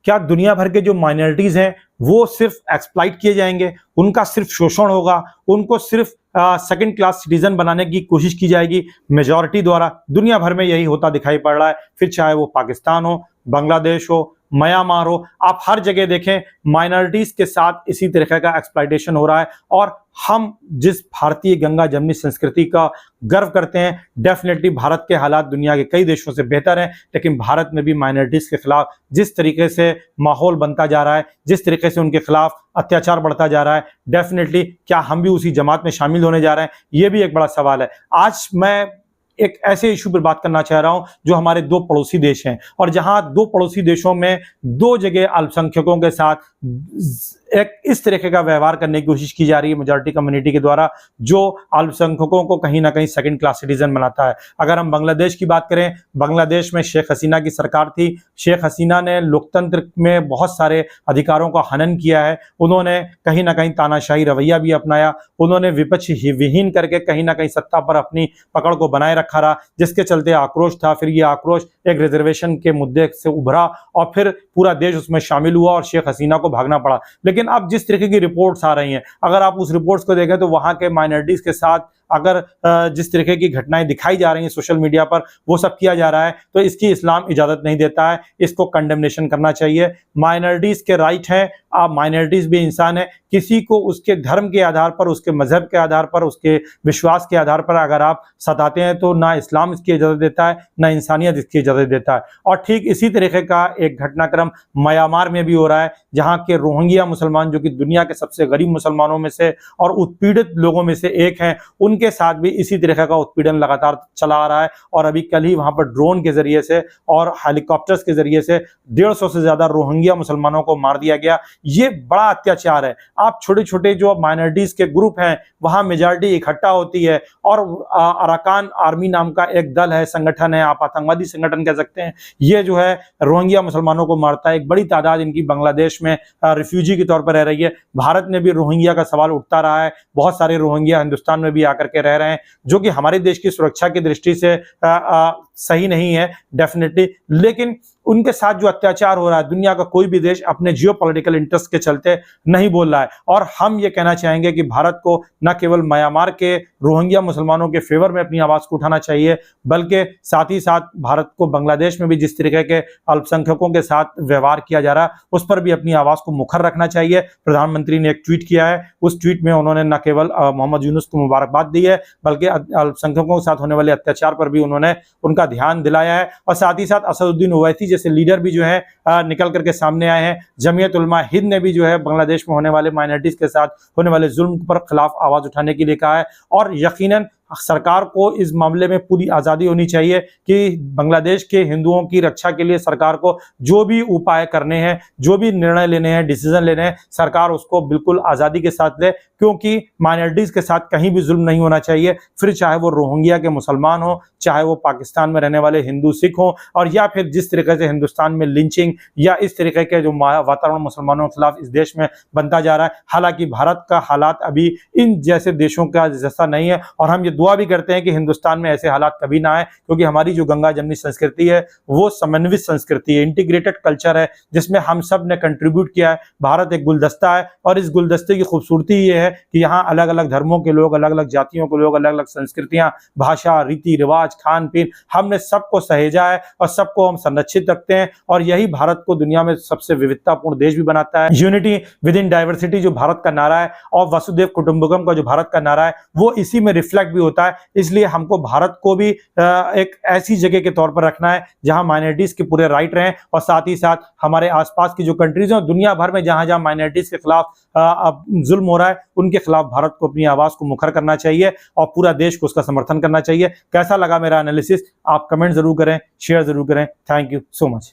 क्या दुनिया भर के जो माइनॉरिटीज हैं वो सिर्फ एक्सप्लॉइट किए जाएंगे, उनका सिर्फ शोषण होगा, उनको सिर्फ सेकंड क्लास सिटीजन बनाने की कोशिश की जाएगी मेजॉरिटी द्वारा? दुनिया भर में यही होता दिखाई पड़ रहा है। फिर चाहे वो पाकिस्तान हो, बांग्लादेश हो, म्यांमार हो, आप हर जगह देखें माइनॉरिटीज के साथ इसी तरह का एक्सप्लॉइटेशन हो रहा है। और हम जिस भारतीय गंगा जमनी संस्कृति का गर्व करते हैं, डेफिनेटली भारत के हालात दुनिया के कई देशों से बेहतर हैं, लेकिन भारत में भी माइनॉरिटीज के खिलाफ जिस तरीके से माहौल बनता जा रहा है, जिस तरीके से उनके खिलाफ अत्याचार बढ़ता जा रहा है, डेफिनेटली क्या हम भी उसी जमात में शामिल होने जा रहे हैं? ये भी एक बड़ा सवाल है। आज मैं एक ऐसे इशू पर बात करना चाह रहा हूं जो हमारे दो पड़ोसी देश हैं, और जहां दो पड़ोसी देशों में दो जगह अल्पसंख्यकों के साथ एक इस तरीके का व्यवहार करने की कोशिश की जा रही है मेजॉरिटी कम्युनिटी के द्वारा, जो अल्पसंख्यकों को कहीं ना कहीं सेकंड क्लास सिटीजन बनाता है। अगर हम बांग्लादेश की बात करें, बांग्लादेश में शेख हसीना की सरकार थी। शेख हसीना ने लोकतंत्र में बहुत सारे अधिकारों का हनन किया है। उन्होंने कहीं ना कहीं तानाशाही रवैया भी अपनाया। उन्होंने विपक्ष विहीन करके कहीं ना कहीं सत्ता पर अपनी पकड़ को बनाए रखा रहा, जिसके चलते आक्रोश था। फिर ये आक्रोश एक रिजर्वेशन के मुद्दे से उभरा और फिर पूरा देश उसमें शामिल हुआ और शेख हसीना को भागना पड़ा। लेकिन अब जिस तरीके की रिपोर्ट्स आ रही हैं, अगर आप उस रिपोर्ट्स को देखें तो वहां के माइनॉरिटीज के साथ अगर जिस तरीके की घटनाएं दिखाई जा रही हैं सोशल मीडिया पर, वो सब किया जा रहा है, तो इसकी इस्लाम इजाजत नहीं देता है। इसको कंडेमनेशन करना चाहिए। माइनॉरिटीज के राइट हैं, आप माइनॉरिटीज भी इंसान है। किसी को उसके धर्म के आधार पर, उसके मजहब के आधार पर, उसके विश्वास के आधार पर अगर आप सताते हैं तो ना इस्लाम इसकी इजाजत देता है, ना इंसानियत इसकी इजाजत देता है। और ठीक इसी तरीके का एक घटनाक्रम म्यांमार में भी हो रहा है, जहां के रोहिंग्या मुसलमान, जो कि दुनिया के सबसे गरीब मुसलमानों में से और उत्पीड़ित लोगों में से एक हैं, उनके साथ भी इसी तरह का उत्पीड़न लगातार चला आ रहा है। और अभी कल ही वहां पर ड्रोन के जरिए से और हेलीकॉप्टर्स के जरिए से 150 से ज्यादा रोहिंग्या मुसलमानों को मार दिया गया। ये बड़ा अत्याचार है। आप छोटे छोटे जो माइनॉरिटीज के ग्रुप हैं, वहां मेजॉरिटी इकट्ठा होती है और अराकान आर्मी नाम का एक दल है, संगठन है, आप आतंकवादी संगठन कह सकते हैं, ये जो है रोहिंग्या मुसलमानों को मारता है। एक बड़ी तादाद इनकी बांग्लादेश में रिफ्यूजी के तौर पर रह रही है। भारत में भी रोहिंग्या का सवाल उठता रहा है। बहुत सारे रोहिंग्या हिंदुस्तान में भी आकर के रह रहे हैं, जो कि हमारे देश की सुरक्षा की दृष्टि से सही नहीं है डेफिनेटली। लेकिन उनके साथ जो अत्याचार हो रहा है, दुनिया का कोई भी देश अपने जियोपॉलिटिकल इंटरेस्ट के चलते नहीं बोल रहा है। और हम ये कहना चाहेंगे कि भारत को न केवल म्यांमार के रोहिंग्या मुसलमानों के फेवर में अपनी आवाज को उठाना चाहिए, बल्कि साथ ही साथ भारत को बांग्लादेश में भी जिस तरीके के अल्पसंख्यकों के साथ व्यवहार किया जा रहा है, उस पर भी अपनी आवाज को मुखर रखना चाहिए। प्रधानमंत्री ने एक ट्वीट किया है, उस ट्वीट में उन्होंने न केवल मोहम्मद यूनुस को मुबारकबाद दी है, बल्कि अल्पसंख्यकों के साथ होने वाले अत्याचार पर भी उन्होंने उनका ध्यान दिलाया है। और साथ ही साथ असदुद्दीन ओवैसी जैसे लीडर भी जो है निकल करके सामने आए हैं। जमीयत उलमा हिंद ने भी जो है बांग्लादेश में होने वाले माइनॉरिटीज के साथ होने वाले जुल्म पर खिलाफ आवाज उठाने के लिए कहा है। और यकीनन सरकार को इस मामले में पूरी आज़ादी होनी चाहिए कि बांग्लादेश के हिंदुओं की रक्षा के लिए सरकार को जो भी उपाय करने हैं, जो भी निर्णय लेने हैं, डिसीजन लेने हैं, सरकार उसको बिल्कुल आज़ादी के साथ ले, क्योंकि माइनॉरिटीज़ के साथ कहीं भी जुल्म नहीं होना चाहिए। फिर चाहे वो रोहिंग्या के मुसलमान हो, चाहे वो पाकिस्तान में रहने वाले हिंदू सिख हों, और या फिर जिस तरीके से हिंदुस्तान में लिंचिंग या इस तरीके के जो वातावरण मुसलमानों के खिलाफ इस देश में बनता जा रहा है। हालांकि भारत का हालात अभी इन जैसे देशों का जैसा नहीं है, और हम ये दुआ भी करते हैं कि हिंदुस्तान में ऐसे हालात कभी ना आए, क्योंकि हमारी जो गंगा जमनी संस्कृति है वो समन्वित संस्कृति है, इंटीग्रेटेड कल्चर है, जिसमें हम सब ने कंट्रीब्यूट किया है। भारत एक गुलदस्ता है, और इस गुलदस्ते की खूबसूरती ये है कि यहाँ अलग अलग धर्मों के लोग, अलग अलग जातियों के लोग, अलग अलग संस्कृतियां, भाषा, रीति रिवाज, खान पीन, हमने सबको सहेजा है और सबको हम संरक्षित रखते हैं। और यही भारत को दुनिया में सबसे विविधतापूर्ण देश भी बनाता है। यूनिटी विद इन डाइवर्सिटी जो भारत का नारा है, और वसुदेव कुटुंबकम का जो भारत का नारा है, वो इसी में रिफ्लेक्ट भी होता है। इसलिए हमको भारत को भी एक ऐसी जगह के तौर पर रखना है जहां माइनॉरिटीज के पूरे राइट रहें, और साथ ही साथ हमारे आसपास की जो कंट्रीज हैं, दुनिया भर में जहां जहां माइनॉरिटीज के खिलाफ जुल्म हो रहा है, उनके खिलाफ भारत को अपनी आवाज को मुखर करना चाहिए और पूरा देश को उसका समर्थन करना चाहिए। कैसा लगा मेरा एनालिसिस? आप कमेंट जरूर करें, शेयर जरूर करें। Thank you so much.